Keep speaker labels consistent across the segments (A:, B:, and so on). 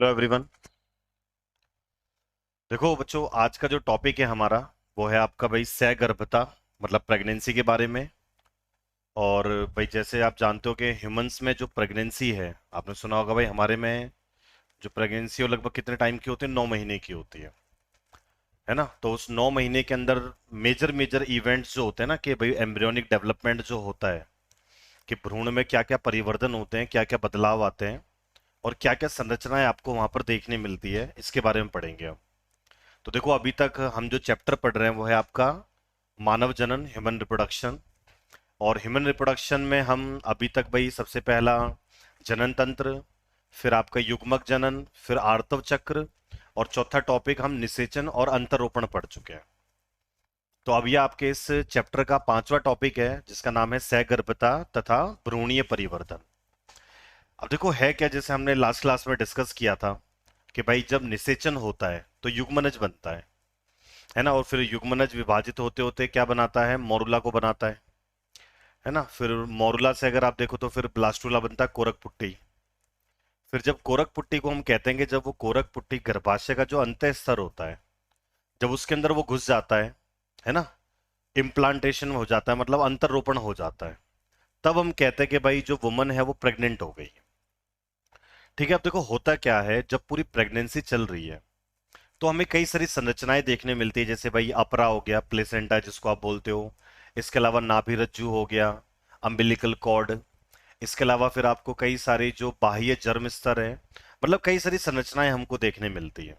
A: Hello everyone. देखो बच्चों, आज का जो टॉपिक है हमारा वो है आपका भाई सह मतलब प्रेगनेंसी के बारे में। और भाई जैसे आप जानते हो कि ह्यूमंस में जो प्रेगनेंसी है, आपने सुना होगा भाई हमारे में जो प्रेगनेंसी है वो लगभग कितने टाइम की होती है? 9 महीने की होती है ना। तो उस 9 महीने के अंदर मेजर मेजर इवेंट्स जो होते हैं ना, कि भाई एम्ब्रियोनिक डेवलपमेंट जो होता है, कि भ्रूण में क्या क्या परिवर्तन होते हैं, क्या क्या बदलाव आते हैं और क्या क्या संरचनाएं आपको वहां पर देखने मिलती है, इसके बारे में पढ़ेंगे हम। तो देखो, अभी तक हम जो चैप्टर पढ़ रहे हैं वो है आपका मानव जनन, ह्यूमन रिप्रोडक्शन। और ह्यूमन रिप्रोडक्शन में हम अभी तक भाई सबसे पहला जनन तंत्र, फिर आपका युग्मक जनन, फिर आर्तव चक्र, और चौथा टॉपिक हम निषेचन और अंतरोपण पढ़ चुके हैं। तो अब ये आपके इस चैप्टर का पांचवा टॉपिक है, जिसका नाम है सहगर्भता तथा भ्रूणीय परिवर्तन। अब देखो है क्या, जैसे हमने लास्ट क्लास में डिस्कस किया था कि भाई जब निषेचन होता है तो युग्मनज बनता है ना। और फिर युग्मनज विभाजित होते होते क्या बनाता है? मोरुला को बनाता है ना। फिर मोरुला से अगर आप देखो तो फिर ब्लास्टुला बनता है, कोरक पुट्टी। फिर जब कोरक पुट्टी को हम कहते हैं कि जब वो कोरक पुट्टी गर्भाशय का जो अंतः स्तर होता है, जब उसके अंदर वो घुस जाता है ना, इम्प्लांटेशन हो जाता है, मतलब अंतररोपण हो जाता है, तब हम कहते हैं कि भाई जो वुमन है वो प्रेग्नेंट हो गई। ठीक है। अब देखो होता क्या है, जब पूरी प्रेगनेंसी चल रही है तो हमें कई सारी संरचनाएं देखने मिलती है, जैसे भाई अपरा हो गया, प्लेसेंटा जिसको आप बोलते हो। इसके अलावा नाभि रज्जु हो गया, अम्बिलिकल कॉर्ड। इसके अलावा फिर आपको कई सारे जो बाह्य जर्म स्तर है, मतलब कई सारी संरचनाएं हमको देखने मिलती है।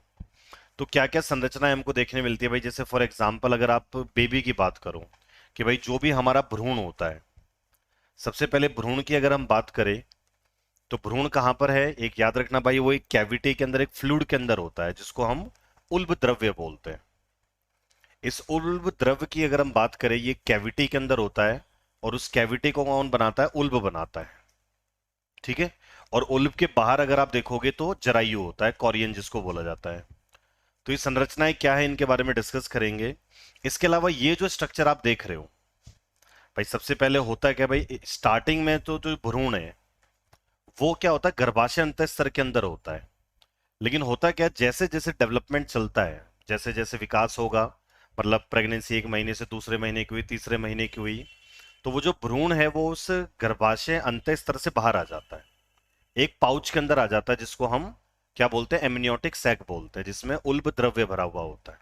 A: तो क्या क्या संरचनाएं हमको देखने मिलती है भाई? जैसे फॉर एग्जाम्पल अगर आप बेबी की बात करो, कि भाई जो भी हमारा भ्रूण होता है, सबसे पहले भ्रूण की अगर हम बात करें तो भ्रूण कहाँ पर है? एक याद रखना भाई, वो एक कैविटी के अंदर, एक फ्लूइड के अंदर होता है, जिसको हम उल्ब द्रव्य बोलते हैं। इस उल्ब द्रव्य की अगर हम बात करें, ये कैविटी के अंदर होता है, और उस कैविटी को कौन बनाता है? उल्ब बनाता है। ठीक है। और उल्ब के बाहर अगर आप देखोगे तो जरायु होता है, कॉरियन जिसको बोला जाता है। तो ये संरचनाएं क्या है, इनके बारे में डिस्कस करेंगे। इसके अलावा ये जो स्ट्रक्चर आप देख रहे हो भाई, सबसे पहले होता है क्या भाई, स्टार्टिंग में तो जो भ्रूण है वो क्या होता है? गर्भाशय अंतः स्तर के अंदर होता है। लेकिन होता क्या है, जैसे जैसे डेवलपमेंट चलता है, जैसे जैसे विकास होगा, मतलब प्रेगनेंसी एक महीने से दूसरे महीने की हुई, तीसरे महीने की हुई, तो वो जो भ्रूण है वो उस गर्भाशय अंतः स्तर से बाहर आ जाता है, एक पाउच के अंदर आ जाता है, जिसको हम क्या बोलते हैं? एमनियोटिक सैक बोलते हैं, जिसमें उल्ब द्रव्य भरा हुआ होता है।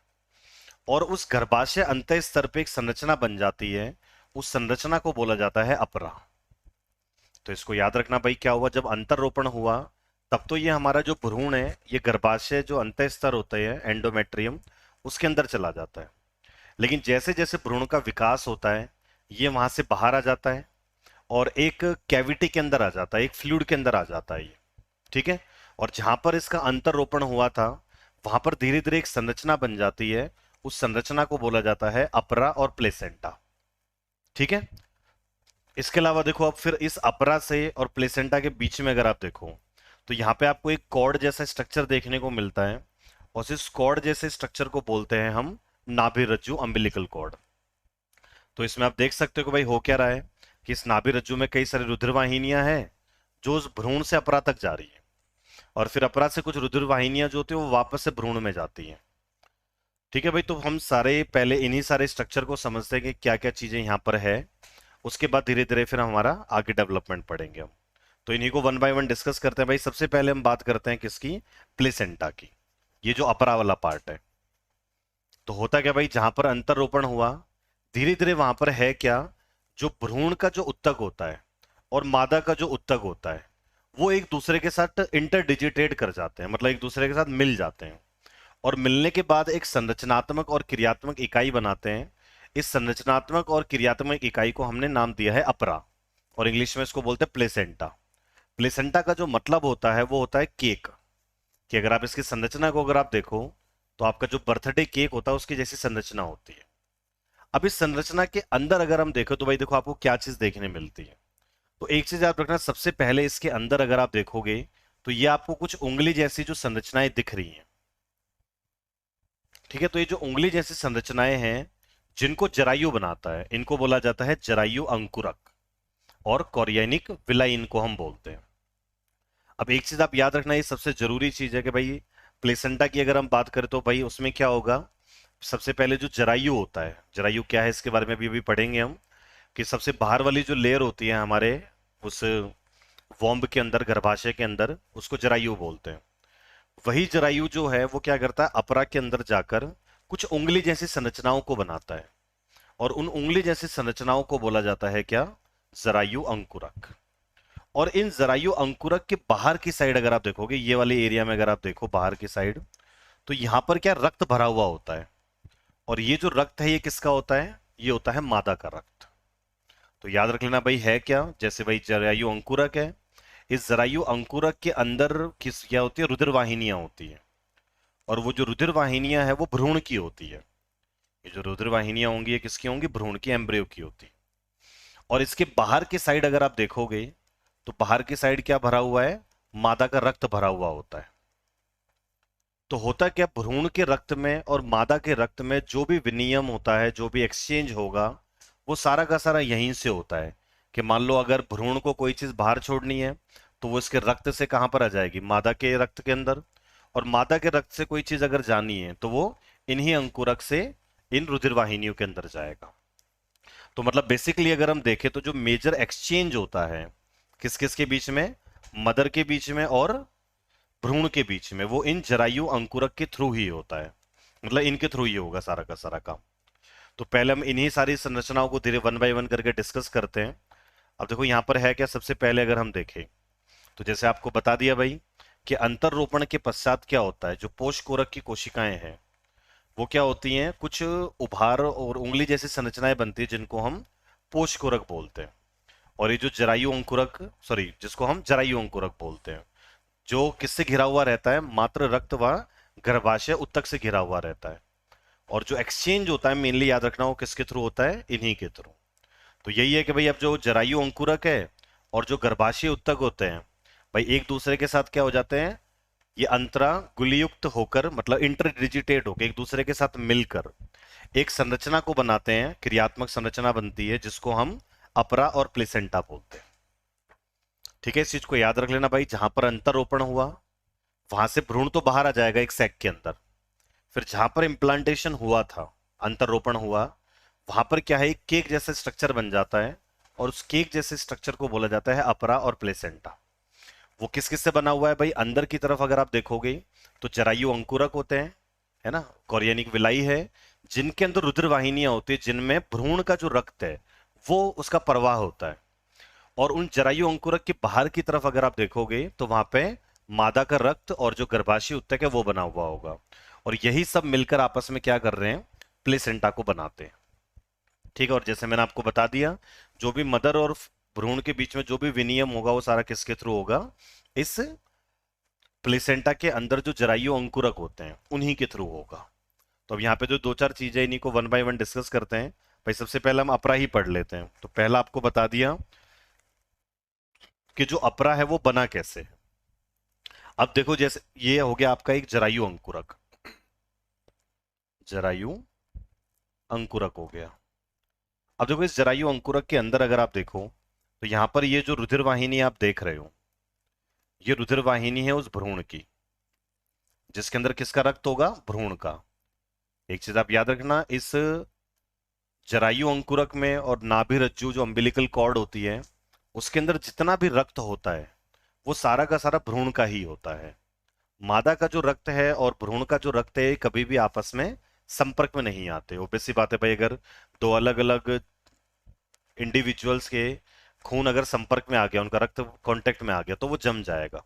A: और उस गर्भाशय अंतः स्तर पे एक संरचना बन जाती है, उस संरचना को बोला जाता है अपरा। तो इसको याद रखना भाई, क्या हुआ जब अंतररोपण हुआ, तब तो ये हमारा जो भ्रूण है ये गर्भाशय जो अंतः स्तर होते हैं, एंडोमेट्रियम, उसके अंदर चला जाता है। लेकिन जैसे जैसे भ्रूण का विकास होता है, ये वहां से बाहर आ जाता है और एक कैविटी के अंदर आ जाता है, एक फ्लूइड के अंदर आ जाता है ये। ठीक है। और जहां पर इसका अंतररोपण हुआ था, वहां पर धीरे धीरे एक संरचना बन जाती है, उस संरचना को बोला जाता है अपरा और प्लेसेंटा। ठीक है। इसके अलावा देखो, अब फिर इस अपरा से और प्लेसेंटा के बीच में अगर आप देखो तो यहाँ पे आपको एक कॉर्ड जैसा स्ट्रक्चर देखने को मिलता है, और इस कॉर्ड जैसे स्ट्रक्चर को बोलते हैं हम नाभि रज्जु, अम्बिलिकल कॉर्ड। तो इसमें आप देख सकते हो कि भाई हो क्या रहा है, कि इस नाभि रज्जु में कई सारी रुधिर वाहिनियां हैं जो उस भ्रूण से अपरा तक जा रही है, और फिर अपरा से कुछ रुधिर वाहिनियां जो होती है वो वापस से भ्रूण में जाती हैं। ठीक है भाई, तो हम सारे पहले इन्हीं सारे स्ट्रक्चर को समझते हैं कि क्या क्या चीजें यहाँ पर है। उसके बाद धीरे धीरे फिर हमारा आगे डेवलपमेंट पढ़ेंगे हम। तो इन्हीं को वन बाय वन डिस्कस करते हैं भाई। सबसे पहले हम बात करते हैं किसकी? प्लेसेंटा की। ये जो अपरा वाला पार्ट है, तो होता क्या भाई, जहां पर अंतररोपण हुआ, धीरे धीरे वहां पर है क्या, जो भ्रूण का जो उत्तक होता है और मादा का जो उत्तक होता है, वो एक दूसरे के साथ इंटरडिजिटेट कर जाते हैं, मतलब एक दूसरे के साथ मिल जाते हैं। और मिलने के बाद एक संरचनात्मक और क्रियात्मक इकाई बनाते हैं। इस संरचनात्मक और क्रियात्मक इकाई को हमने नाम दिया है अपरा, और इंग्लिश में इसको बोलते हैं प्लेसेंटा। प्लेसेंटा का जो मतलब होता है वो होता है केक, कि अगर आप इसकी संरचना को अगर आप देखो तो आपका जो बर्थडे केक होता है उसकी जैसी संरचना होती है। अब इस संरचना के अंदर अगर हम देखो तो भाई देखो आपको क्या चीज देखने मिलती है। तो एक चीज याद रखना, सबसे पहले इसके अंदर अगर आप देखोगे तो ये आपको कुछ उंगली जैसी जो संरचनाएं दिख रही हैं। ठीक है। तो ये जो उंगली जैसी संरचनाएं हैं, जिनको जरायु बनाता है, इनको बोला जाता है जरायु अंकुरक, और कॉरियनिक विलाई इनको हम बोलते हैं। अब एक चीज आप याद रखना, ये सबसे जरूरी चीज है कि भाई प्लेसेंटा की अगर हम बात करें तो भाई उसमें क्या होगा। सबसे पहले जो जरायु होता है, जरायु क्या है इसके बारे में अभी अभी पढ़ेंगे हम, कि सबसे बाहर वाली जो लेयर होती है हमारे उस वॉम्ब के अंदर, गर्भाशय के अंदर, उसको जरायु बोलते हैं। वही जरायु जो है वो क्या करता है, अपरा के अंदर जाकर कुछ उंगली जैसी संरचनाओं को बनाता है, और उन उंगली जैसी संरचनाओं को बोला जाता है क्या, जरायु अंकुरक। और इन जरायु अंकुरक के बाहर की साइड अगर आप देखोगे, ये वाले एरिया में अगर आप देखो बाहर की साइड, तो यहां पर क्या रक्त भरा हुआ होता है। और ये जो रक्त है ये किसका होता है, ये होता है मादा का रक्त। तो याद रख लेना भाई है क्या, जैसे भाई जरायु अंकुरक है, इस जरायु अंकुरक के अंदर किस क्या होती है, रुधिर वाहिनियां होती है। और वो जो रुधिर वाहिनियां है वो भ्रूण की होती है। ये जो रुधिर वाहिनियां होंगी ये किसकी होंगी, भ्रूण की, एम्ब्रियो की होती है। और इसके बाहर की साइड अगर आप देखोगे तो बाहर की साइड क्या भरा हुआ है, मादा का रक्त भरा हुआ होता है। तो होता क्या, भ्रूण के रक्त में और मादा के रक्त में जो भी विनिमय होता है, जो भी एक्सचेंज होगा, वो सारा का सारा यहीं से होता है। कि मान लो अगर भ्रूण को कोई चीज बाहर छोड़नी है तो वो इसके रक्त से कहां पर आ जाएगी, मादा के रक्त के अंदर। और मादा के रक्त से कोई चीज अगर जानी है तो वो इन्हीं अंकुरक से इन रुधिर वाहिनियों के अंदर जाएगा। तो मतलब बेसिकली अगर हम देखें तो जो मेजर एक्सचेंज होता है किस किस के बीच में, मदर के बीच में और भ्रूण के बीच में, वो इन जरायु अंकुरक के थ्रू ही होता है। मतलब इनके थ्रू ही होगा सारा का सारा काम। तो पहले हम इन्हीं सारी संरचनाओं को धीरे वन बाय वन करके डिस्कस करते हैं। अब देखो यहाँ पर है क्या, सबसे पहले अगर हम देखें तो जैसे आपको बता दिया भाई कि अंतर रोपण के पश्चात क्या होता है, जो पोषकोरक की कोशिकाएं हैं वो क्या होती हैं, कुछ उभार और उंगली जैसी संरचनाएं बनती है जिनको हम पोषकोरक बोलते हैं। और ये जो जरायु अंकुरक, सॉरी, जिसको हम जरायु अंकुरक बोलते हैं, जो किससे घिरा हुआ रहता है, मात्र रक्त व गर्भाशय उत्तक से घिरा हुआ रहता है। और जो एक्सचेंज होता है मेनली याद रखना, वो किसके थ्रू होता है, इन्हीं के थ्रू। तो यही है कि भाई अब जो जरायु अंकुरक है और जो गर्भाशय उत्तक होते हैं भाई एक दूसरे के साथ क्या हो जाते हैं, ये अंतरा गुलियुक्त होकर, मतलब इंटरडिजिटेट होकर, एक दूसरे के साथ मिलकर एक संरचना को बनाते हैं, क्रियात्मक संरचना बनती है जिसको हम अपरा और प्लेसेंटा बोलते हैं। ठीक है, इस चीज को याद रख लेना भाई, जहां पर अंतरोपण हुआ वहां से भ्रूण तो बाहर आ जाएगा एक सैक के अंदर, फिर जहां पर इम्प्लांटेशन हुआ था, अंतरोपण हुआ, वहां पर क्या है, एक केक जैसा स्ट्रक्चर बन जाता है। और उस केक जैसे स्ट्रक्चर को बोला जाता है अपरा और प्लेसेंटा। वो किस किस से बना हुआ है भाई, अंदर की तरफ अगर आप देखोगे तो जरायु अंकुरक होते हैं, है ना, कॉरियनिक विलाई है, जिनके अंदर रुधिर वाहिनियां होती है, जिनमें भ्रूण का जो रक्त है वो उसका प्रवाह होता है। और उन जरायु अंकुरक के बाहर की तरफ अगर आप देखोगे तो वहां पे मादा का रक्त और जो गर्भाशय उत्तक है वो बना हुआ होगा। और यही सब मिलकर आपस में क्या कर रहे हैं, प्लेसेंटा को बनाते हैं। ठीक है, और जैसे मैंने आपको बता दिया, जो भी मदर और भ्रूण के बीच में जो भी विनिमय होगा वो सारा किसके थ्रू होगा, इस प्लेसेंटा के अंदर जो जरायु अंकुरक होते हैं उन्हीं के थ्रू होगा। तो अब यहाँ पे जो दो चार चीजें इन्हीं को वन बाय वन डिस्कस करते हैं। भाई सबसे पहले हम अपरा ही पढ़ लेते हैं। तो पहला आपको बता दिया कि जो अपरा है वो बना कैसे है। अब देखो, जैसे ये हो गया आपका एक जरायु अंकुरक, जरायु अंकुरक हो गया। अब देखो इस जरायु अंकुरक के अंदर अगर आप देखो तो यहां पर ये जो रुधिर वाहिनी आप देख रहे हो, ये रुधिर वाहिनी है उस भ्रूण की, जिसके अंदर किसका रक्त होगा, भ्रूण का। एक चीज आप याद रखना, इस जरायु अंकुरक में और नाभि रज्जु जो अम्बिलिकल कॉर्ड होती है उसके अंदर जितना भी रक्त होता है वो सारा का सारा भ्रूण का ही होता है। मादा का जो रक्त है और भ्रूण का जो रक्त है कभी भी आपस में संपर्क में नहीं आते। ऑब्वियस सी बात है भाई, अगर दो अलग अलग इंडिविजुअल्स के खून अगर संपर्क में आ गया, उनका रक्त कांटेक्ट में आ गया तो वो जम जाएगा।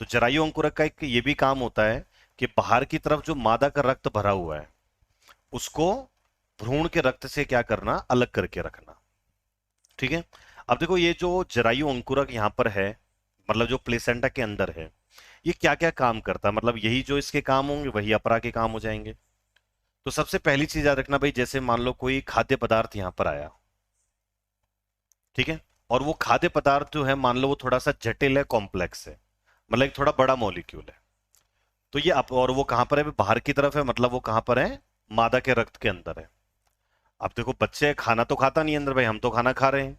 A: तो जरायु अंकुरक का एक ये भी काम होता है कि बाहर की तरफ जो मादा का रक्त भरा हुआ है उसको भ्रूण के रक्त से क्या करना, अलग करके रखना। ठीक है, अब देखो ये जो जरायु अंकुरक यहाँ पर है, मतलब जो प्लेसेंटा के अंदर है, ये क्या क्या काम करता है, मतलब यही जो इसके काम होंगे वही अपरा के काम हो जाएंगे। तो सबसे पहली चीज याद रखना भाई, जैसे मान लो कोई खाद्य पदार्थ यहाँ पर आया, ठीक है, और वो खाद्य पदार्थ जो है मान लो वो थोड़ा सा जटिल है, कॉम्प्लेक्स है, मतलब एक थोड़ा बड़ा मॉलिक्यूल है, तो ये और वो कहां पर है, बाहर की तरफ है, मतलब वो कहां पर है, मादा के रक्त के अंदर है। अब देखो बच्चे खाना तो खाता नहीं अंदर भाई, हम तो खाना खा रहे हैं,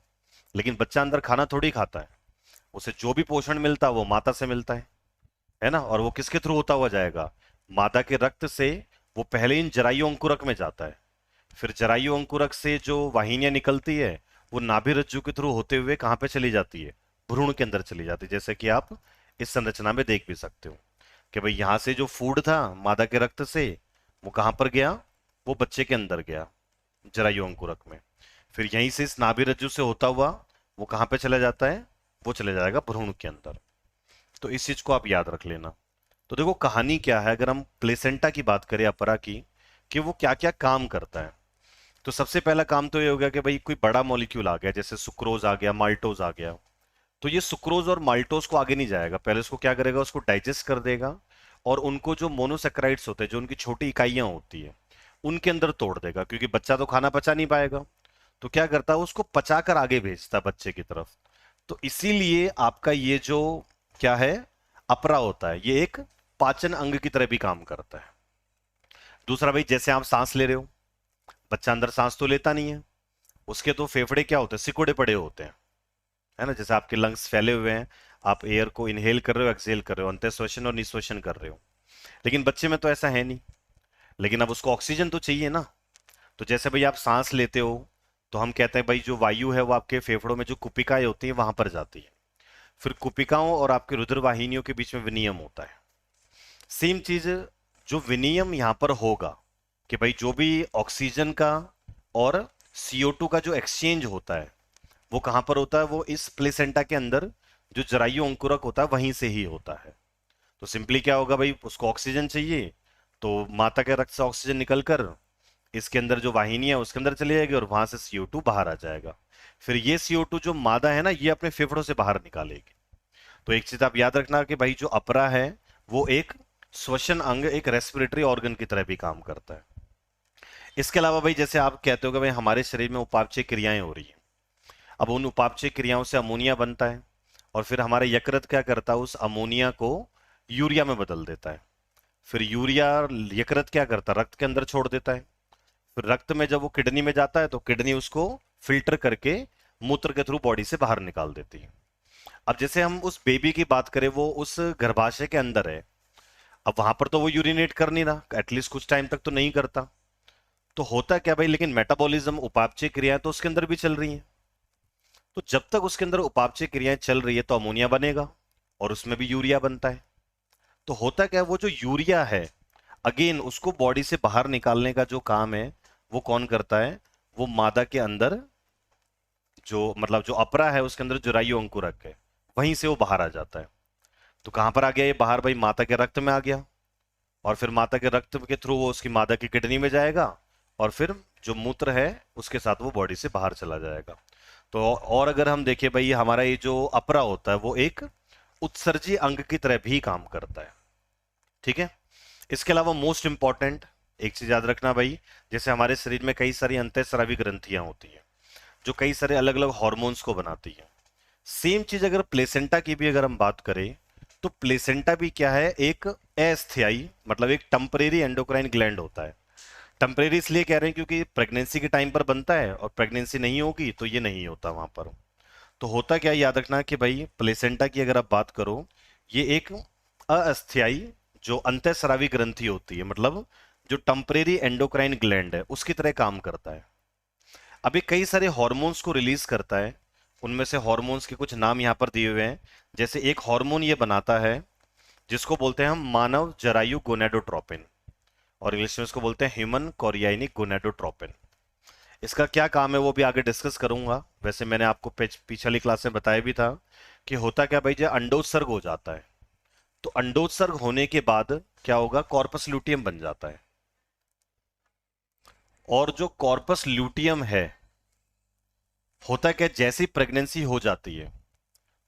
A: लेकिन बच्चा अंदर खाना थोड़ी खाता है, उसे जो भी पोषण मिलता है वो माता से मिलता है ना। और वो किसके थ्रू होता हुआ जाएगा? मादा के रक्त से वो पहले इन जरायु अंकुरक में जाता है। फिर जरायु अंकुरक से जो वाहिनियां निकलती है वो नाभि रज्जु के थ्रू होते हुए कहाँ पे चली जाती है? भ्रूण के अंदर चली जाती है। जैसे कि आप इस संरचना में देख भी सकते हो कि भाई यहाँ से जो फूड था मादा के रक्त से, वो कहाँ पर गया? वो बच्चे के अंदर गया, जरायु अंकुरक में। फिर यहीं से इस नाभि रज्जु से होता हुआ वो कहाँ पे चला जाता है? वो चले जाएगा भ्रूण के अंदर। तो इस चीज को आप याद रख लेना। तो देखो कहानी क्या है, अगर हम प्लेसेंटा की बात करें, अपरा की, कि वो क्या क्या काम करता है। तो सबसे पहला काम तो ये हो गया कि भाई कोई बड़ा मॉलिक्यूल आ गया, जैसे सुक्रोज आ गया, माल्टोज आ गया। तो ये सुक्रोज और माल्टोज को आगे नहीं जाएगा, पहले उसको क्या करेगा? उसको डाइजेस्ट कर देगा और उनको जो मोनोसेक्राइड्स होते हैं, जो उनकी छोटी इकाइयां होती है, उनके अंदर तोड़ देगा, क्योंकि बच्चा तो खाना पचा नहीं पाएगा। तो क्या करता है? उसको पचाकर आगे भेजता है बच्चे की तरफ। तो इसीलिए आपका ये जो क्या है, अपरा होता है, ये एक पाचन अंग की तरह भी काम करता है। दूसरा भाई, जैसे आप सांस ले रहे हो, बच्चा अंदर सांस तो लेता नहीं है, उसके तो फेफड़े क्या होते हैं? सिकुड़े पड़े होते हैं, है ना। जैसे आपके लंग्स फैले हुए हैं, आप एयर को इनहेल कर रहे हो, एक्सहेल कर रहे हो, अंतः श्वसन और निश्वसन कर रहे हो। लेकिन बच्चे में तो ऐसा है नहीं। लेकिन अब उसको ऑक्सीजन तो चाहिए ना। तो जैसे भाई आप सांस लेते हो, तो हम कहते हैं भाई जो वायु है वो आपके फेफड़ों में जो कुपिकाएं होती है वहां पर जाती है। फिर कुपिकाओं और आपके रुधिर वाहिनियों के बीच में विनियम होता है। सेम चीज, जो विनियम यहाँ पर होगा कि भाई जो भी ऑक्सीजन का और CO2 का जो एक्सचेंज होता है वो कहां पर होता है? वो इस प्लेसेंटा के अंदर जो जरायु अंकुरक होता है वहीं से ही होता है। तो सिंपली क्या होगा भाई, उसको ऑक्सीजन चाहिए, तो माता के रक्त से ऑक्सीजन निकलकर इसके अंदर जो वाहिनी है उसके अंदर चली जाएगी और वहां से CO2 बाहर आ जाएगा। फिर ये CO2 जो मादा है ना, ये अपने फेफड़ों से बाहर निकालेगी। तो एक चीज आप याद रखना कि भाई जो अपरा है वो एक श्वसन अंग, एक रेस्पिरेटरी ऑर्गन की तरह भी काम करता है। इसके अलावा भाई जैसे आप कहते हो कि भाई हमारे शरीर में उपापचय क्रियाएं हो रही हैं, अब उन उपापचय क्रियाओं से अमोनिया बनता है और फिर हमारा यकृत क्या करता है? उस अमोनिया को यूरिया में बदल देता है। फिर यूरिया यकृत क्या करता है? रक्त के अंदर छोड़ देता है। फिर रक्त में जब वो किडनी में जाता है तो किडनी उसको फिल्टर करके मूत्र के थ्रू बॉडी से बाहर निकाल देती है। अब जैसे हम उस बेबी की बात करें, वो उस गर्भाशय के अंदर है, अब वहां पर तो वो यूरिनेट कर नहीं रहा, एटलीस्ट कुछ टाइम तक तो नहीं करता। तो होता क्या भाई, लेकिन मेटाबॉलिज्म, उपापचय क्रियाएं तो उसके अंदर भी चल रही हैं। तो जब तक उसके अंदर उपापचय क्रियाएं चल रही है तो अमोनिया बनेगा और उसमें भी यूरिया बनता है। तो होता क्या है, वो जो यूरिया है, अगेन उसको बॉडी से बाहर निकालने का जो काम है वो कौन करता है? वो मादा के अंदर जो मतलब जो अपरा है उसके अंदर जरायु अंकुरक है, वहीं से वो बाहर आ जाता है। तो कहां पर आ गया ये बाहर भाई? माता के रक्त में आ गया। और फिर माता के रक्त के थ्रू वो उसकी मादा की किडनी में जाएगा और फिर जो मूत्र है उसके साथ वो बॉडी से बाहर चला जाएगा। तो और अगर हम देखें भाई, हमारा ये जो अपरा होता है वो एक उत्सर्जी अंग की तरह भी काम करता है। ठीक है। इसके अलावा मोस्ट इंपॉर्टेंट एक चीज याद रखना भाई, जैसे हमारे शरीर में कई सारी अंतःस्रावी ग्रंथियां होती हैं जो कई सारे अलग अलग हॉर्मोन्स को बनाती हैं। सेम चीज अगर प्लेसेंटा की भी अगर हम बात करें, तो प्लेसेंटा भी क्या है? एक अस्थायी, मतलब एक टेम्परेरी एंडोक्राइन ग्लैंड होता है। टेम्परेरी इसलिए कह रहे हैं क्योंकि प्रेगनेंसी के टाइम पर बनता है और प्रेगनेंसी नहीं होगी तो ये नहीं होता वहां पर। तो होता क्या, याद रखना कि भाई प्लेसेंटा की अगर आप बात करो, ये एक अस्थायी जो अंतःस्रावी ग्रंथि होती है, मतलब जो टेम्परेरी एंडोक्राइन ग्लैंड है उसकी तरह काम करता है। अभी कई सारे हॉर्मोन्स को रिलीज करता है। उनमें से हॉर्मोन्स के कुछ नाम यहाँ पर दिए हुए हैं। जैसे एक हार्मोन ये बनाता है जिसको बोलते हैं हम मानव जरायु गोनेडोट्रोपिन, और इंग्लिश में इसको बोलते हैं ह्यूमन कोरियानिक गोनेडोट्रोपिन। इसका क्या काम है वो भी आगे डिस्कस करूंगा। वैसे मैंने आपको पिछली क्लास में बताया भी था कि होता क्या भाई, जब अंडोत्सर्ग हो जाता है तो अंडोत्सर्ग होने के बाद क्या होगा? कॉर्पस ल्यूटियम बन जाता है। और जो कॉर्पस ल्यूटियम है, होता क्या, जैसी प्रेगनेंसी हो जाती है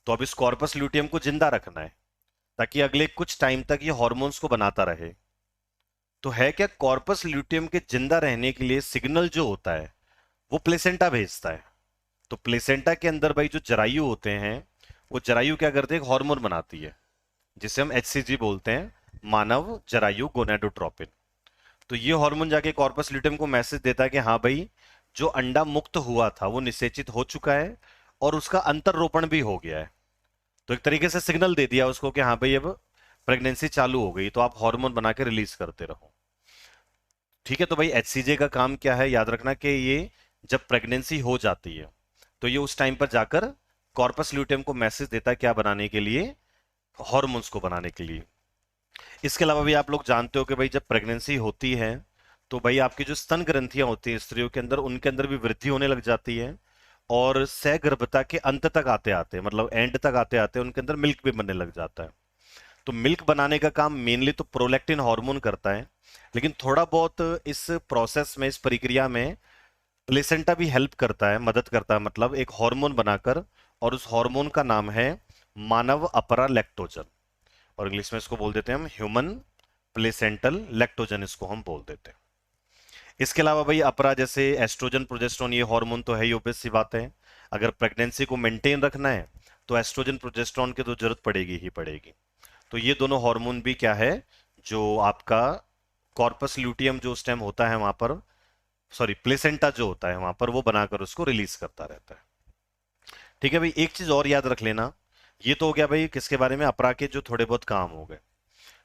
A: तो अब इस कॉर्पस ल्यूटियम को जिंदा रखना है ताकि अगले कुछ टाइम तक ये हॉर्मोन्स को बनाता रहे। तो है क्या, कॉर्पस ल्यूटियम के जिंदा रहने के लिए सिग्नल जो होता है वो प्लेसेंटा भेजता है। तो प्लेसेंटा के अंदर भाई जो जरायु होते हैं, वो जरायु क्या करते हैं? एक हार्मोन बनाती है जिसे हम HCG बोलते हैं, मानव जरायु गोनेडोट्रोपिन। तो ये हार्मोन जाके कॉर्पस ल्यूटियम को मैसेज देता है कि हाँ भाई, जो अंडा मुक्त हुआ था वो निषेचित हो चुका है और उसका अंतर रोपण भी हो गया है। तो एक तरीके से सिग्नल दे दिया उसको कि हाँ भाई अब प्रेगनेंसी चालू हो गई, तो आप हार्मोन बना के रिलीज करते रहो। ठीक है, तो भाई एचसीजे का काम क्या है, याद रखना कि ये जब प्रेगनेंसी हो जाती है तो ये उस टाइम पर जाकर कॉर्पस ल्यूटियम को मैसेज देता है क्या बनाने के लिए, हॉर्मोन्स को बनाने के लिए। इसके अलावा भी आप लोग जानते हो कि भाई जब प्रेगनेंसी होती है तो भाई आपकी जो स्तन ग्रंथियां होती हैं स्त्रियों के अंदर, उनके अंदर भी वृद्धि होने लग जाती है। और सहगर्भता के अंत तक आते आते, मतलब एंड तक आते आते उनके अंदर मिल्क भी बनने लग जाता है। तो मिल्क बनाने का काम मेनली तो प्रोलैक्टिन हार्मोन करता है, लेकिन थोड़ा बहुत इस प्रोसेस में, इस प्रक्रिया में प्लेसेंटा भी हेल्प करता है, मदद करता है, मतलब एक हार्मोन बनाकर। और उस हार्मोन का नाम है मानव अपरा लैक्टोजन, और इंग्लिश में इसको बोल देते हैं हम ह्यूमन प्लेसेंटल लैक्टोजन, इसको हम बोल देते हैं। इसके अलावा भाई अपरा जैसे एस्ट्रोजन प्रोजेस्टेरोन, ये हार्मोन तो है ही, obvious सी बात है। अगर प्रेगनेंसी को मेंटेन रखना है तो एस्ट्रोजन प्रोजेस्टेरोन की तो जरूरत पड़ेगी ही पड़ेगी। तो ये दोनों हार्मोन भी क्या है, जो आपका कॉर्पस ल्यूटियम जो उस टाइम होता है वहां पर, सॉरी प्लेसेंटा जो होता है वहां पर, वो बनाकर उसको रिलीज करता रहता है। ठीक है भाई, एक चीज और याद रख लेना, ये तो हो गया भाई किसके बारे में, अपरा के जो थोड़े बहुत काम हो गए।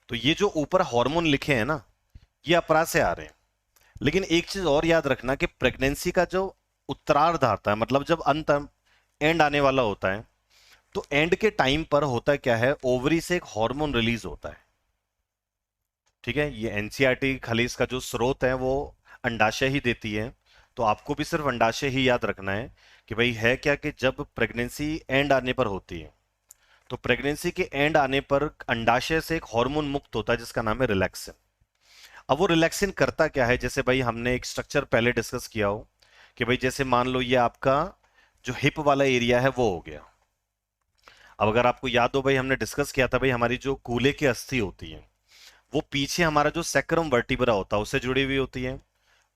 A: तो ये जो ऊपर हार्मोन लिखे हैं ना, ये अपरा से आ रहे हैं। लेकिन एक चीज और याद रखना कि प्रेगनेंसी का जो उत्तरार्ध आता है, मतलब जब अंत, एंड आने वाला होता है, तो एंड के टाइम पर होता क्या है, ओवरी से एक हार्मोन रिलीज होता है। ठीक है, ये एनसीईआरटी खाली इसका जो स्रोत है वो अंडाशय ही देती है। तो आपको भी सिर्फ अंडाशय ही याद रखना है कि भाई है क्या, कि जब प्रेगनेंसी एंड आने पर होती है तो प्रेगनेंसी के एंड आने पर अंडाशय से एक हार्मोन मुक्त होता है जिसका नाम है रिलैक्सिन। अब वो रिलैक्सिन करता क्या है, जैसे भाई हमने एक स्ट्रक्चर पहले डिस्कस किया हो कि भाई जैसे मान लो ये आपका जो हिप वाला एरिया है वो हो गया। अब अगर आपको याद हो भाई, हमने डिस्कस किया था भाई हमारी जो कूल्हे की अस्थि होती है वो पीछे हमारा जो सैक्रम वर्टिब्रा होता है उससे जुड़ी हुई होती है,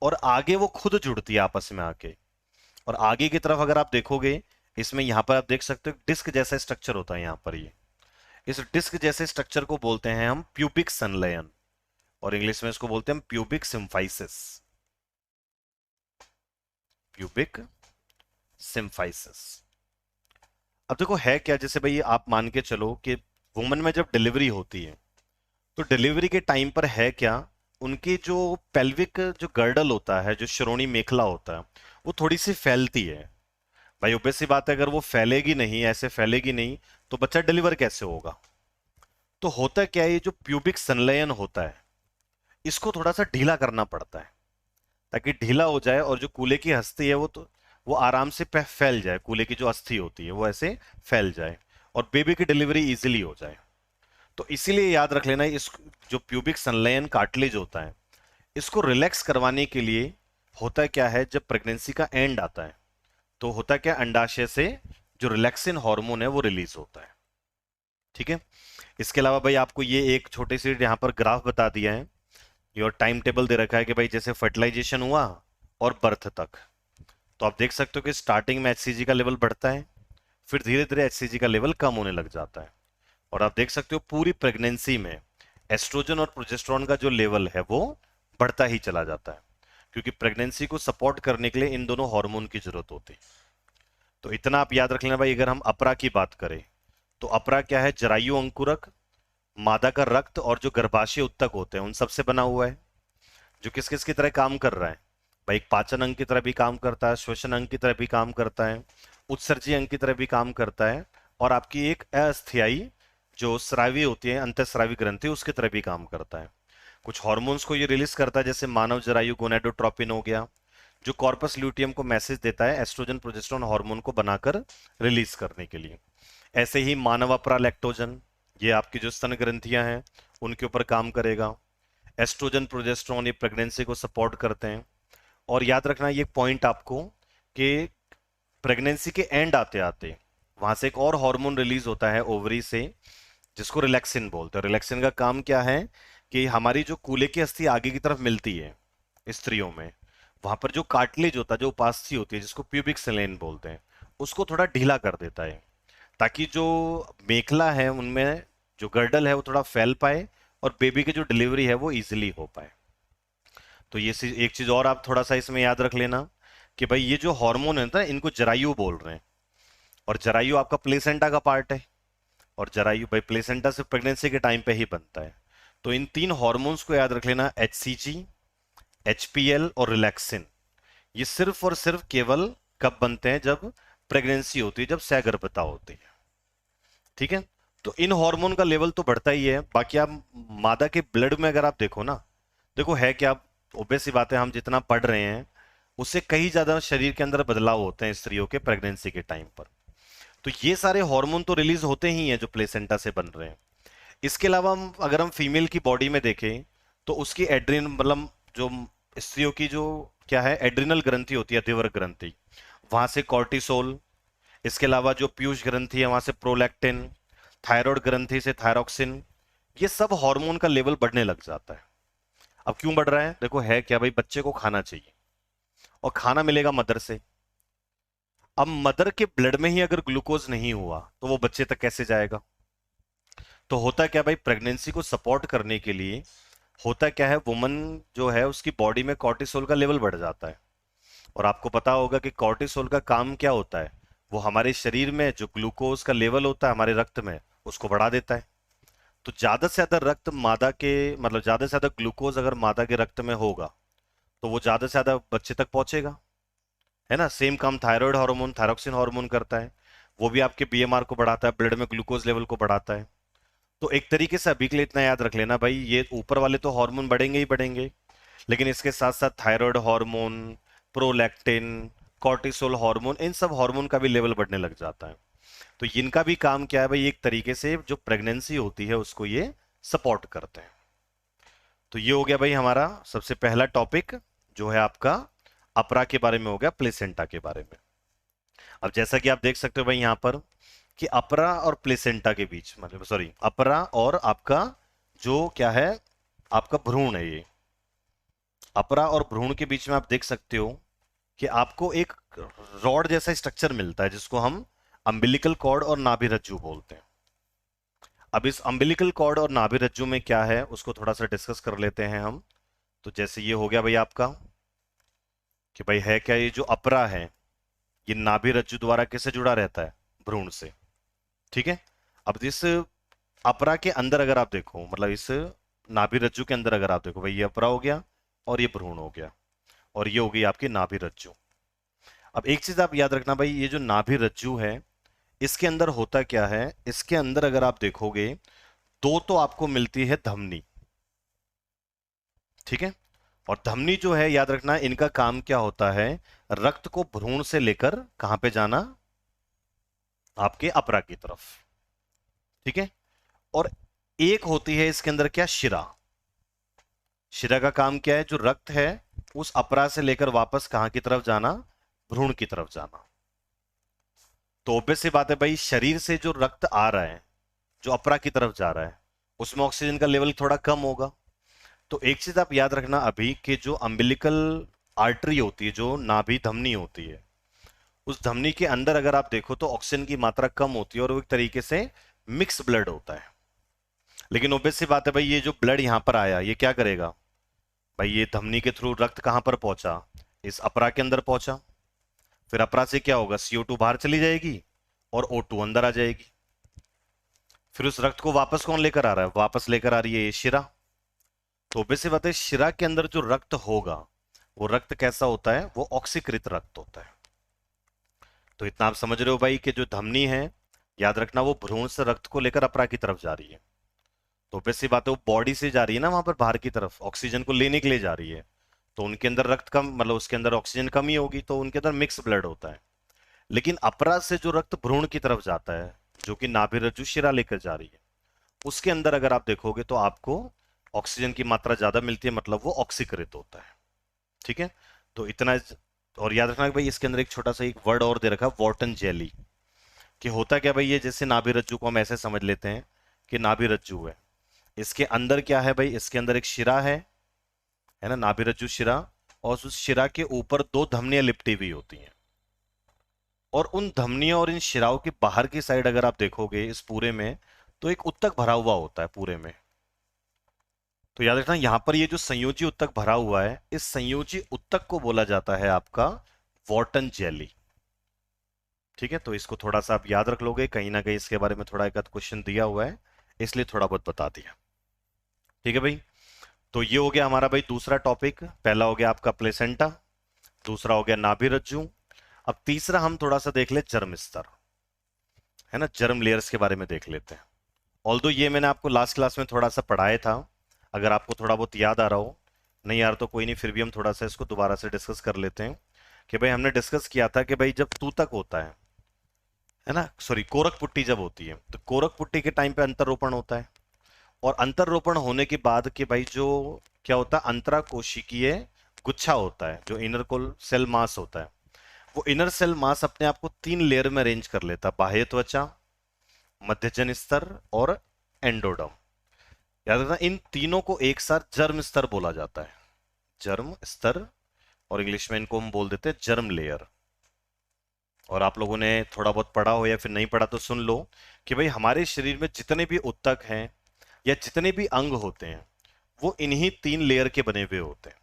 A: और आगे वो खुद जुड़ती है आपस में आके। और आगे की तरफ अगर आप देखोगे, इसमें यहां पर आप देख सकते हो डिस्क जैसा स्ट्रक्चर होता है यहां पर, ये इस डिस्क जैसे स्ट्रक्चर को बोलते हैं हम प्यूबिक संलयन, और इंग्लिश में इसको बोलते हैं हम प्यूबिक सिम्फाइसिस, प्यूबिक सिम्फाइसिस। अब देखो है क्या, जैसे भाई आप मान के चलो कि वुमन में जब डिलीवरी होती है तो डिलीवरी के टाइम पर है क्या, उनकी जो पेल्विक जो गर्डल होता है, जो श्रोणी मेखला होता है, वो थोड़ी सी फैलती है। भाई obvious सी बात है, अगर वो फैलेगी नहीं, ऐसे फैलेगी नहीं, तो बच्चा डिलीवर कैसे होगा। तो होता क्या है, ये जो प्यूबिक संलयन होता है इसको थोड़ा सा ढीला करना पड़ता है, ताकि ढीला हो जाए और जो कूल्हे की अस्थि है वो तो वो आराम से फैल जाए, कूल्हे की जो अस्थि होती है वो ऐसे फैल जाए और बेबी की डिलीवरी इजीली हो जाए। तो इसीलिए याद रख लेना, इस जो प्यूबिक संलयन कार्टिलेज होता है इसको रिलैक्स करवाने के लिए होता क्या है, जब प्रेगनेंसी का एंड आता है तो होता क्या, अंडाशय से जो रिलैक्सिन हार्मोन है वो रिलीज होता है। ठीक है, इसके अलावा भाई आपको ये एक छोटी सी यहाँ पर ग्राफ बता दिया है, ये और टाइम टेबल दे रखा है कि भाई जैसे फर्टिलाइजेशन हुआ और बर्थ तक, तो आप देख सकते हो कि स्टार्टिंग में एचसीजी का लेवल बढ़ता है, फिर धीरे धीरे एचसीजी का लेवल कम होने लग जाता है। और आप देख सकते हो पूरी प्रेगनेंसी में एस्ट्रोजन और प्रोजेस्टेरोन का जो लेवल है वो बढ़ता ही चला जाता है, क्योंकि प्रेगनेंसी को सपोर्ट करने के लिए इन दोनों हार्मोन की जरूरत होती है। तो इतना आप याद रख लेना भाई। अगर हम अपरा की बात करें तो अपरा क्या है, जरायु अंकुरक, मादा का रक्त और जो गर्भाशय उत्तक होते हैं उन सबसे बना हुआ है, जो किस किस की तरह काम कर रहा है भाई, एक पाचन अंग की तरह भी काम करता है, श्वसन अंग की तरह भी काम करता है, उत्सर्जी अंग की तरह भी काम करता है, और आपकी एक अस्थायी जो स्रावी होती है, अंतःस्रावी ग्रंथि, उसकी तरह भी काम करता है। कुछ हॉर्मोन्स को ये रिलीज करता है, जैसे मानव जरायु गोनेडोट्रोपिन हो गया, जो कॉर्पस ल्यूटियम को मैसेज देता है एस्ट्रोजन प्रोजेस्टेरोन हार्मोन को बनाकर रिलीज करने के लिए। ऐसे ही मानव अपरा लैक्टोजन, ये आपकी जो स्तन ग्रंथियां हैं उनके ऊपर काम करेगा। एस्ट्रोजन प्रोजेस्टेरोन ये प्रेगनेंसी को सपोर्ट करते हैं। और याद रखना ये पॉइंट आपको कि प्रेगनेंसी के एंड आते आते वहां से एक और हार्मोन रिलीज होता है ओवरी से, जिसको रिलैक्सिन बोलते हैं। रिलैक्सिन का काम क्या है कि हमारी जो कूल्हे की अस्थि आगे की तरफ मिलती है स्त्रियों में, वहां पर जो कार्टिलेज होता है, जो उपास्थि होती है, जिसको प्यूबिक सेलेन बोलते हैं, उसको थोड़ा ढीला कर देता है, ताकि जो मेखला है उनमें जो गर्डल है वो थोड़ा फैल पाए और बेबी की जो डिलीवरी है वो इजीली हो पाए। तो ये एक चीज और आप थोड़ा सा इसमें याद रख लेना कि भाई ये जो हार्मोन है ना, इनको जरायु बोल रहे हैं, और जरायु आपका प्लेसेंटा का पार्ट है। और जरायु भाई प्लेसेंटा से प्रेगनेंसी के टाइम पे ही बनता है। तो इन तीन हॉर्मोन्स को याद रख लेना, HCG, HPL और रिलैक्सिन। ये सिर्फ और सिर्फ केवल कब बनते हैं, जब प्रेगनेंसी होती है, जब सैगर्भता होती है। ठीक है। तो इन हार्मोन का लेवल तो बढ़ता ही है। बाकी आप मादा के ब्लड में अगर आप देखो ना, देखो है क्या, ओबे सी बात है, हम जितना पढ़ रहे हैं उससे कहीं ज्यादा शरीर के अंदर बदलाव होते हैं स्त्रियों के प्रेगनेंसी के टाइम पर। तो ये सारे हार्मोन तो रिलीज होते ही हैं जो प्लेसेंटा से बन रहे हैं। इसके अलावा हम अगर हम फीमेल की बॉडी में देखें तो उसकी एड्रिन मतलब जो स्त्रियों की जो क्या है एड्रिनल ग्रंथि होती है, अधिवर ग्रंथि, वहां से कॉर्टिसोल, इसके अलावा जो पीयूष ग्रंथि है वहां से प्रोलैक्टिन, थायराइड ग्रंथि से थायरॉक्सिन, ये सब हार्मोन का लेवल बढ़ने लग जाता है। अब क्यों बढ़ रहा है, देखो है क्या भाई, बच्चे को खाना चाहिए और खाना मिलेगा मदर से। अब मदर के ब्लड में ही अगर ग्लूकोज नहीं हुआ तो वो बच्चे तक कैसे जाएगा। तो होता क्या भाई, प्रेगनेंसी को सपोर्ट करने के लिए होता क्या है, वुमन जो है उसकी बॉडी में कॉर्टिसोल का लेवल बढ़ जाता है। और आपको पता होगा कि कॉर्टिसोल का काम क्या होता है, वो हमारे शरीर में जो ग्लूकोज का लेवल होता है हमारे रक्त में उसको बढ़ा देता है। तो ज्यादा से ज्यादा रक्त मादा के मतलब ज्यादा से ज्यादा ग्लूकोज अगर मादा के रक्त में होगा तो वो ज्यादा से ज्यादा बच्चे तक पहुंचेगा। है ना, सेम काम थायराइड हार्मोन, थायरॉक्सिन हार्मोन करता है। वो भी आपके बीएमआर को बढ़ाता है, ब्लड में ग्लूकोज लेवल को बढ़ाता है। तो एक तरीके से अभी के लिए इतना याद रख लेना भाई, ये ऊपर वाले तो हार्मोन बढ़ेंगे ही बढ़ेंगे, लेकिन इसके साथ साथ thyroid hormone, prolactin, cortisol hormone, इन सब हार्मोन का भी लेवल बढ़ने लग जाता है। तो इनका भी काम क्या है भाई, एक तरीके से जो प्रेगनेंसी होती है उसको ये सपोर्ट करते हैं। तो ये हो गया भाई हमारा सबसे पहला टॉपिक, जो है आपका अपरा के बारे में हो गया, प्लेसेंटा के बारे में। अब जैसा कि आप देख सकते हो भाई यहाँ पर कि अपरा और प्लेसेंटा के बीच, मतलब सॉरी, अपरा और आपका जो क्या है आपका भ्रूण है, ये अपरा और भ्रूण के बीच में आप देख सकते हो कि आपको एक रॉड जैसा स्ट्रक्चर मिलता है जिसको हम अम्बिलिकल कॉर्ड और नाभि रज्जु बोलते हैं। अब इस अम्बिलिकल कॉर्ड और नाभि रज्जु में क्या है उसको थोड़ा सा डिस्कस कर लेते हैं हम। तो जैसे ये हो गया भाई आपका कि भाई है क्या, ये जो अपरा है ये नाभि रज्जु द्वारा किससे जुड़ा रहता है, भ्रूण से। ठीक है। अब इस अपरा के अंदर अगर आप देखो, मतलब इस नाभि रज्जु के अंदर अगर आप देखो भाई, ये अपरा हो गया और ये भ्रूण हो गया और ये हो गई आपकी नाभि रज्जु। अब एक चीज आप याद रखना भाई, ये जो नाभि रज्जु है इसके अंदर होता क्या है, इसके अंदर अगर आप देखोगे दो तो आपको मिलती है धमनी। ठीक है। और धमनी जो है याद रखना, इनका काम क्या होता है, रक्त को भ्रूण से लेकर कहां पे जाना, आपके अपरा की तरफ। ठीक है। और एक होती है इसके अंदर क्या, शिरा। शिरा का काम क्या है, जो रक्त है उस अपरा से लेकर वापस कहां की तरफ जाना, भ्रूण की तरफ जाना। तो ऑब्वियस सी बात है भाई, शरीर से जो रक्त आ रहा है जो अपरा की तरफ जा रहा है उसमें ऑक्सीजन का लेवल थोड़ा कम होगा। तो एक चीज आप याद रखना अभी कि जो अम्बिलिकल आर्टरी होती है, जो नाभि धमनी होती है, उस धमनी के अंदर अगर आप देखो तो ऑक्सीजन की मात्रा कम होती है और वो एक तरीके से मिक्स ब्लड होता है। लेकिन ऑब्वियस सी बात है भाई, ये जो ब्लड यहां पर आया ये क्या करेगा भाई, ये धमनी के थ्रू रक्त कहां पर पहुंचा, इस अपरा के अंदर पहुंचा। फिर अपरा से क्या होगा, CO2 बाहर चली जाएगी और O2 अंदर आ जाएगी। फिर उस रक्त को वापस कौन लेकर आ रहा है, वापस लेकर आ रही है ये शिरा। तो ऑब्वियस सी बात है, शिरा के अंदर जो रक्त होगा वो रक्त कैसा होता है, वो ऑक्सीकृत रक्त होता है। तो इतना आप समझ रहे हो भाई कि जो धमनी है याद रखना वो भ्रूण से रक्त को लेकर अपरा की तरफ जा रही है। तो ऑब्वियस सी बात है, वो बॉडी से जा रही है ना, वहां पर बाहर की तरफ ऑक्सीजन को लेने के लिए जा रही है। तो उनके अंदर रक्त कम, मतलब उसके अंदर ऑक्सीजन कमी होगी तो उनके अंदर मिक्स ब्लड होता है। लेकिन अपरा से जो रक्त भ्रूण की तरफ जाता है, जो कि नाभि रज्जु शिरा लेकर जा रही है, उसके अंदर अगर आप देखोगे तो आपको ऑक्सीजन की मात्रा ज्यादा मिलती है, मतलब वो ऑक्सीकृत होता है। ठीक है। तो इतना। और याद रखना कि भाई इसके अंदर एक छोटा सा एक वर्ड और दे रखा है, वॉर्टन जेली। कि होता क्या भाई, ये जैसे नाभि रज्जु को हम ऐसे समझ लेते हैं कि नाभि रज्जु है, इसके अंदर क्या है भाई, इसके अंदर एक शिरा है ना, नाभि रज्जु शिरा। और उस शिरा के ऊपर दो धमनियां लिपटी हुई होती हैं। और उन धमनियों और इन शिराओं के बाहर की साइड अगर आप देखोगे इस पूरे में, तो एक उत्तक भरा हुआ होता है पूरे में। तो याद रखना यहां पर ये जो संयोजी उत्तक भरा हुआ है, इस संयोजी उत्तक को बोला जाता है आपका वॉर्टन जेली। ठीक है, तो इसको थोड़ा सा आप याद रख लोगे, कहीं ना कहीं इसके बारे में थोड़ा एक आध क्वेश्चन दिया हुआ है, इसलिए थोड़ा बहुत बता दिया। ठीक है भाई, तो ये हो गया हमारा भाई दूसरा टॉपिक। पहला हो गया आपका प्लेसेंटा, दूसरा हो गया नाभि रज्जु। अब तीसरा हम थोड़ा सा देख ले जर्म स्तर, है ना, जर्म लेयर्स के बारे में देख लेते हैं। ऑल्दो ये मैंने आपको लास्ट क्लास में थोड़ा सा पढ़ाया था, अगर आपको थोड़ा बहुत याद आ रहा हो, नहीं यार तो कोई नहीं, फिर भी हम थोड़ा सा इसको दोबारा से डिस्कस कर लेते हैं। कि भाई हमने डिस्कस किया था कि भाई जब तूतक होता है ना, सॉरी कोरक पुट्टी जब होती है, तो कोरक पुट्टी के टाइम पे अंतररोपण होता है, और अंतररोपण होने के बाद कि भाई जो क्या होता है, अंतरा कोशिकीय गुच्छा होता है, जो इनर कोल सेल मास होता है, वो इनर सेल मास अपने आप को 3 लेयर में अरेंज कर लेता है, बाह्य त्वचा, मध्यजन स्तर और एंडोडर्म। याद रखना इन तीनों को एक साथ जर्म स्तर बोला जाता है, जर्म स्तर, और इंग्लिश में इनको हम बोल देते हैं जर्म लेयर। और आप लोगों ने थोड़ा बहुत पढ़ा हो या फिर नहीं पढ़ा तो सुन लो कि भाई हमारे शरीर में जितने भी ऊतक हैं या जितने भी अंग होते हैं, वो इन्हीं 3 लेयर के बने हुए होते हैं।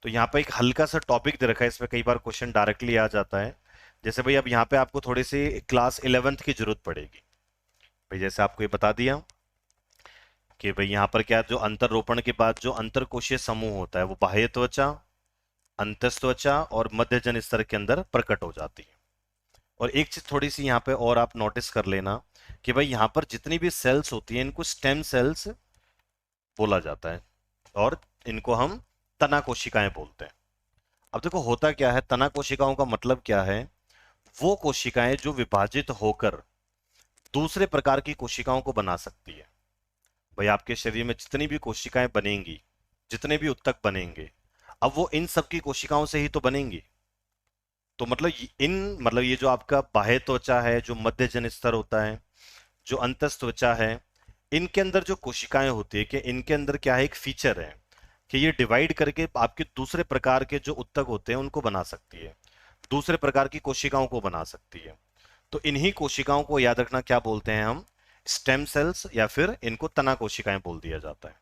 A: तो यहाँ पे एक हल्का सा टॉपिक दे रखा है, इसमें कई बार क्वेश्चन डायरेक्टली आ जाता है। जैसे भाई अब यहाँ पे आपको थोड़ी सी क्लास 11th की जरूरत पड़ेगी। भाई जैसे आपको ये बता दिया कि भाई यहाँ पर क्या, जो अंतररोपण के बाद जो अंतरकोशीय समूह होता है, वो बाह्य त्वचा, अंतस्त्वचा और मध्यजन स्तर के अंदर प्रकट हो जाती है। और एक चीज थोड़ी सी यहाँ पे और आप नोटिस कर लेना कि भाई यहाँ पर जितनी भी सेल्स होती है, इनको स्टेम सेल्स बोला जाता है, और इनको हम तना कोशिकाएं बोलते हैं। अब देखो होता क्या है, तना कोशिकाओं का मतलब क्या है, वो कोशिकाएं जो विभाजित होकर दूसरे प्रकार की कोशिकाओं को बना सकती है। भाई आपके शरीर में जितनी भी कोशिकाएं बनेंगी, जितने भी उत्तक बनेंगे, अब वो इन सब की कोशिकाओं से ही तो बनेंगी। तो मतलब मतलब ये जो आपका बाह्य त्वचा है, जो मध्यजन स्तर होता है, जो अंतस त्वचा है, इनके अंदर जो कोशिकाएं होती है, कि इनके अंदर क्या है, एक फीचर है कि ये डिवाइड करके आपके दूसरे प्रकार के जो उत्तक होते हैं उनको बना सकती है, दूसरे प्रकार की कोशिकाओं को बना सकती है। तो इन्हीं कोशिकाओं को याद रखना क्या बोलते हैं हम, स्टेम सेल्स, या फिर इनको तना कोशिकाएं बोल दिया जाता है।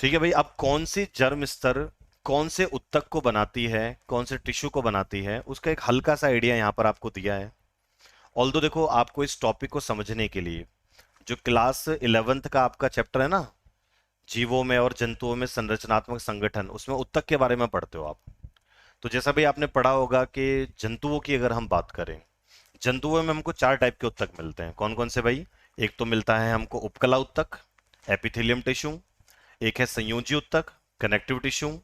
A: ठीक है भाई, अब कौन सी जर्म स्तर कौन से उत्तक को बनाती है, कौन से टिश्यू को बनाती है, उसका एक हल्का सा आइडिया यहाँ पर आपको दिया है। ऑल्दो देखो आपको इस टॉपिक को समझने के लिए जो क्लास 11th का आपका चैप्टर है ना, जीवों में और जंतुओं में संरचनात्मक संगठन, उसमें उत्तक के बारे में पढ़ते हो आप। तो जैसा भी आपने पढ़ा होगा कि जंतुओं की अगर हम बात करें, जंतुओं में हमको 4 टाइप के उत्तक मिलते हैं। कौन कौन से भाई, एक तो मिलता है हमको उपकला उत्तक, एपिथेलियम टिश्यू, एक है संयोजी उत्तक, कनेक्टिव टिश्यू,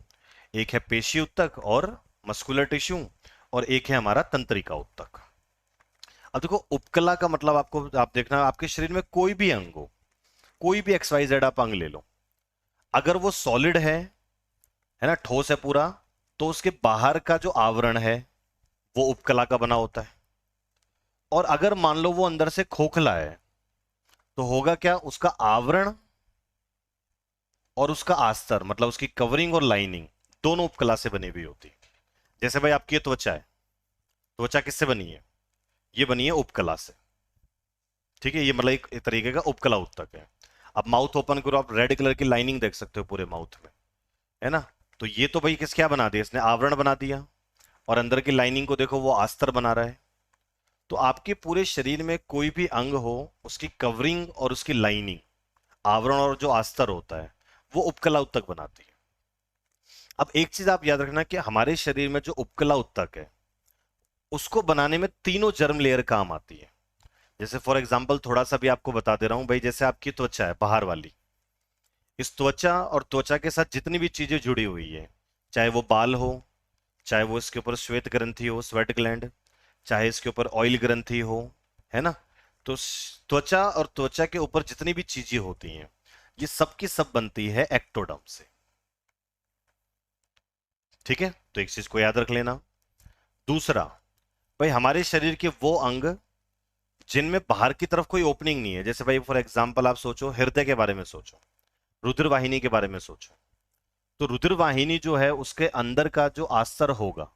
A: एक है पेशी उत्तक और मस्कुलर टिश्यू, और एक है हमारा तंत्रिका उत्तक। अब देखो उपकला का मतलब आपको, आप देखना आपके शरीर में कोई भी अंग हो, कोई भी एक्स वाई जेड आप अंग ले लो, अगर वो सॉलिड है ना, ठोस है पूरा, तो उसके बाहर का जो आवरण है वो उपकला का बना होता है। और अगर मान लो वो अंदर से खोखला है, तो होगा क्या, उसका आवरण और उसका आस्तर, मतलब उसकी कवरिंग और लाइनिंग, दोनों उपकला से बनी हुई होती है। जैसे भाई आपकी ये त्वचा है, त्वचा किससे बनी है, ये बनी है उपकला से। ठीक है, ये मतलब एक तरीके का उपकला उत्तक है। अब माउथ ओपन करो, आप रेड कलर की लाइनिंग देख सकते हो पूरे माउथ में, है ना, तो ये तो भाई किस क्या बना दिया, इसने आवरण बना दिया, और अंदर की लाइनिंग को देखो वो आस्तर बना रहा है। तो आपके पूरे शरीर में कोई भी अंग हो, उसकी कवरिंग और उसकी लाइनिंग, आवरण और जो आस्तर होता है, वो उपकला उत्तक बनाती है। अब एक चीज आप याद रखना कि हमारे शरीर में जो उपकला उत्तक है, उसको बनाने में तीनों जर्म लेयर काम आती है। जैसे फॉर एग्जाम्पल थोड़ा सा भी आपको बता दे रहा हूं भाई, जैसे आपकी त्वचा है बाहर वाली, इस त्वचा और त्वचा के साथ जितनी भी चीजें जुड़ी हुई है, चाहे वो बाल हो, चाहे वो इसके ऊपर श्वेत ग्रंथि हो, स्वेट ग्लैंड, चाहे इसके ऊपर ऑयल ग्रंथि हो, है ना, तो त्वचा और त्वचा के ऊपर जितनी भी चीजें होती हैं, ये सब की सब बनती है एक्टोडर्म से। ठीक है, तो एक चीज को याद रख लेना। दूसरा, भाई हमारे शरीर के वो अंग जिनमें बाहर की तरफ कोई ओपनिंग नहीं है, जैसे भाई फॉर एग्जांपल आप सोचो हृदय के बारे में सोचो, रुधिर वाहिनी के बारे में सोचो, तो रुधिर वाहिनी जो है उसके अंदर का जो आस्तर होगा,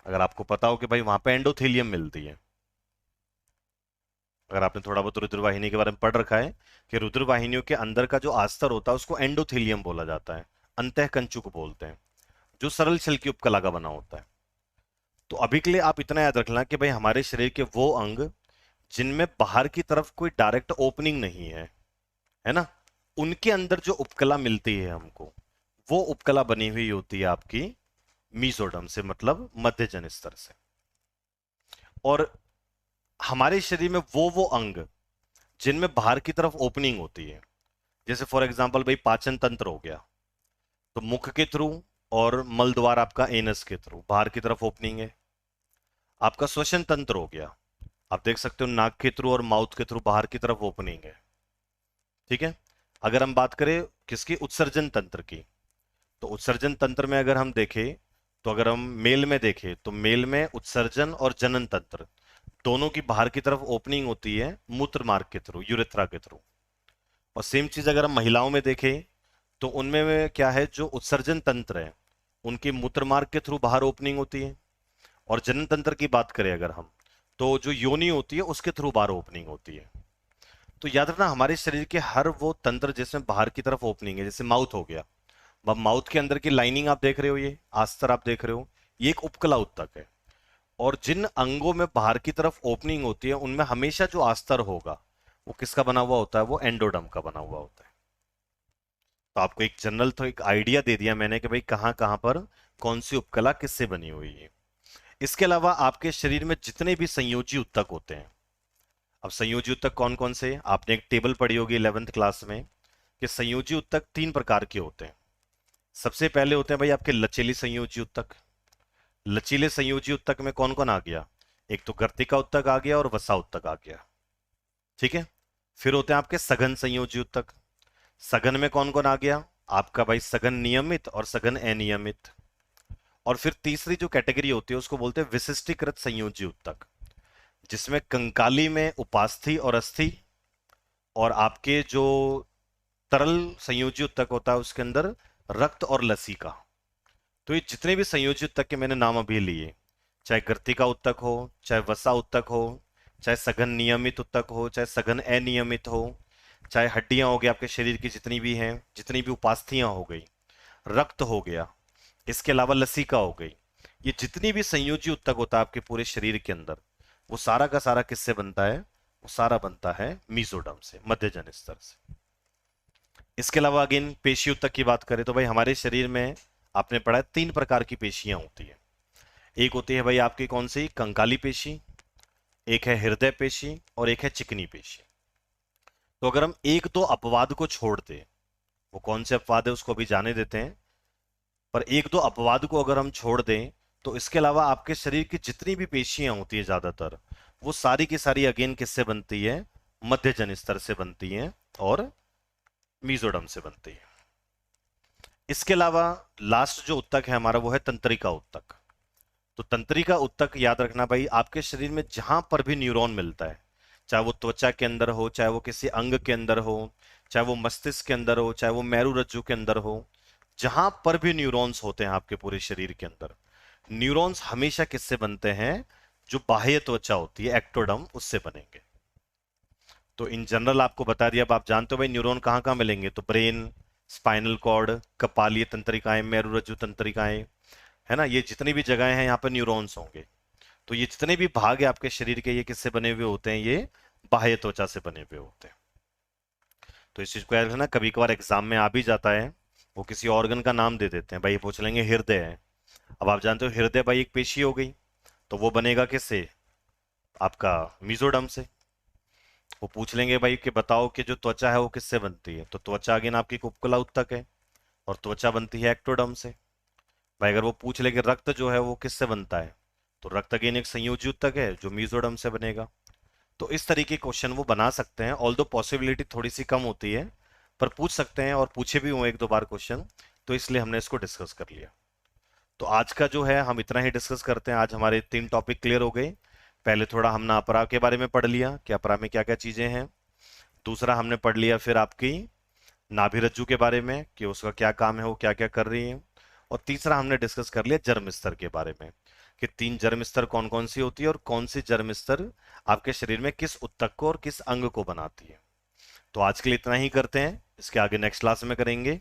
A: अगर आपको पता हो कि भाई वहां पे एंडोथेलियम मिलती है, अगर आपने थोड़ा बहुत रुधिर वाहिनी के बारे में पढ़ रखा है कि रुधिर वाहिनियों के अंदर का जो आस्तर होता है उसको एंडोथेलियम बोला जाता है, अंतःकंचुक बोलते हैं, जो सरल छल की उपकला का बना होता है। तो अभी के लिए आप इतना याद रखना कि भाई हमारे शरीर के वो अंग जिनमें बाहर की तरफ कोई डायरेक्ट ओपनिंग नहीं है ना, उनके अंदर जो उपकला मिलती है हमको, वो उपकला बनी हुई होती है आपकी मीजोडर्म से, मतलब मध्यजन स्तर से। और हमारे शरीर में वो अंग जिनमें बाहर की तरफ ओपनिंग होती है, जैसे फॉर एग्जांपल भाई पाचन तंत्र हो गया, तो मुख के थ्रू और मल द्वार आपका एनस के थ्रू बाहर की तरफ ओपनिंग है। आपका श्वसन तंत्र हो गया, आप देख सकते हो नाक के थ्रू और माउथ के थ्रू बाहर की तरफ ओपनिंग है। ठीक है। अगर हम बात करें किसकी, उत्सर्जन तंत्र की, तो उत्सर्जन तंत्र में अगर हम देखें, तो अगर हम मेल में देखें तो मेल में उत्सर्जन और जनन तंत्र दोनों की बाहर की तरफ ओपनिंग होती है मूत्र मार्ग के थ्रू, यूरेथ्रा के थ्रू। और सेम चीज अगर हम महिलाओं में देखें तो उनमें क्या है, जो उत्सर्जन तंत्र है उनकी मूत्र मार्ग के थ्रू बाहर ओपनिंग होती है। और जनन तंत्र की बात करें अगर हम, तो जो योनि होती है उसके थ्रू बाहर ओपनिंग होती है। तो याद रखना हमारे शरीर के हर वो तंत्र जिसमें बाहर की तरफ ओपनिंग है, जैसे माउथ हो गया, अब माउथ के अंदर की लाइनिंग आप देख रहे हो, ये आस्तर आप देख रहे हो, ये एक उपकला उत्तक है। और जिन अंगों में बाहर की तरफ ओपनिंग होती है उनमें हमेशा जो आस्तर होगा वो किसका बना हुआ होता है, वो एंडोडर्म का बना हुआ होता है। तो आपको एक जनरल तो एक आइडिया दे दिया मैंने कि भाई कहाँ कहाँ पर कौन सी उपकला किससे बनी हुई है। इसके अलावा आपके शरीर में जितने भी संयोजी उत्तक होते हैं, अब संयोजी उत्तक कौन कौन से, आपने एक टेबल पढ़ी होगी 11th क्लास में कि संयोजी उत्तक 3 प्रकार के होते हैं। सबसे पहले होते हैं भाई आपके लचीली संयोजी उत्तक। लचीले संयोजी उत्तक में कौन कौन आ गया, एक तो गर्तिका उत्तक आ गया और वसा उत्तक आ गया। ठीक है। फिर होते हैं आपके सघन संयोजी उत्तक। सघन में कौन कौन आ गया, आपका भाई सघन नियमित और सघन अनियमित। और फिर तीसरी जो कैटेगरी होती है उसको बोलते हैं विशिष्टीकृत संयोजी उत्तक, जिसमें कंकाली में उपास्थि और अस्थि, और आपके जो तरल संयोजी उत्तक होता है उसके अंदर रक्त और लसिका। तो ये जितने भी संयोजी उत्तक के मैंने नाम अभी लिए, चाहे गर्तिका उत्तक हो, चाहे वसा उत्तक हो, चाहे सघन नियमित उत्तक हो, चाहे सघन अनियमित हो, चाहे हड्डियां हो गई आपके शरीर की जितनी भी हैं, जितनी भी उपास्थियां हो गई, रक्त हो गया, इसके अलावा लसिका हो गई, ये जितनी भी संयोजी उत्तक होता है आपके पूरे शरीर के अंदर, वो सारा का सारा किससे बनता है, वो सारा बनता है मीजोडर्म से, मध्यजन स्तर से। इसके अलावा अगेन पेशी उत्तक की बात करें तो भाई हमारे शरीर में आपने पढ़ा है 3 प्रकार की पेशियां होती है। एक होती है भाई आपकी कौन सी, कंकाली पेशी, एक है हृदय पेशी और एक है चिकनी पेशी। तो अगर हम एक दो अपवाद को छोड़ दें, वो कौन से अपवाद है उसको अभी जाने देते हैं, पर एक दो अपवाद को अगर हम छोड़ दें तो इसके अलावा आपके शरीर की जितनी भी पेशियां होती है ज्यादातर, वो सारी की सारी अगेन किससे बनती है, मध्यजन स्तर से बनती हैं और मीजोडर्म से बनती है। इसके अलावा लास्ट जो उत्तक है हमारा वो है तंत्रिका उत्तक। तो तंत्रिका उत्तक याद रखना भाई, आपके शरीर में जहां पर भी न्यूरॉन मिलता है, चाहे वो त्वचा के अंदर हो, चाहे वो किसी अंग के अंदर हो, चाहे वो मस्तिष्क के अंदर हो, चाहे वो मेरू रज्जु के अंदर हो, जहां पर भी न्यूरॉन्स होते हैं आपके पूरे शरीर के अंदर, न्यूरॉन्स हमेशा किससे बनते हैं, जो बाह्य त्वचा होती है एक्टोडर्म उससे बनेंगे। तो इन जनरल आपको बता दिया। अब आप जानते हो भाई न्यूरॉन कहाँ कहाँ मिलेंगे, तो ब्रेन, स्पाइनल कॉर्ड, कपालीय तंत्रिकाएं, मेरुरज्जु तंत्रिकाएं, है ना, ये जितनी भी जगहें हैं यहाँ पर न्यूरॉन्स होंगे। तो ये जितने भी भाग है आपके शरीर के, ये किससे बने हुए होते हैं, ये बाह्य त्वचा से बने हुए होते हैं। तो इस चीज को याद रखना, कभी कभार एग्जाम में आ भी जाता है, वो किसी ऑर्गन का नाम दे देते हैं, भाई पूछ लेंगे हृदय है। अब आप जानते हो हृदय भाई एक पेशी हो गई, तो वो बनेगा किससे, आपका मीजोडर्म से। वो पूछ लेंगे भाई कि बताओ कि जो त्वचा है वो किससे बनती है, तो त्वचा अगेन आपकी उपकला उत्तक है, और त्वचा बनती है एक्टोडर्म से। भाई अगर वो पूछ ले कि रक्त जो है वो किससे बनता है, तो रक्त अगेन एक संयोजी उत्तक है जो मीजोडर्म से बनेगा। तो इस तरीके क्वेश्चन वो बना सकते हैं, ऑल्दो पॉसिबिलिटी थोड़ी सी कम होती है, पर पूछ सकते हैं, और पूछे भी हुए एक दो बार क्वेश्चन, तो इसलिए हमने इसको डिस्कस कर लिया। तो आज का जो है हम इतना ही डिस्कस करते हैं। आज हमारे 3 टॉपिक क्लियर हो गए। पहले थोड़ा हमने अपरा के बारे में पढ़ लिया कि अपरा में क्या क्या चीजें हैं। दूसरा हमने पढ़ लिया फिर आपकी नाभि रज्जु के बारे में कि उसका क्या काम है, वो क्या क्या कर रही है। और तीसरा हमने डिस्कस कर लिया जर्म स्तर के बारे में कि 3 जर्म स्तर कौन कौन सी होती है और कौन सी जर्म स्तर आपके शरीर में किस उत्तक को और किस अंग को बनाती है। तो आज के लिए इतना ही करते हैं, इसके आगे नेक्स्ट क्लास में करेंगे।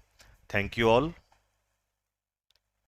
A: Thank you all.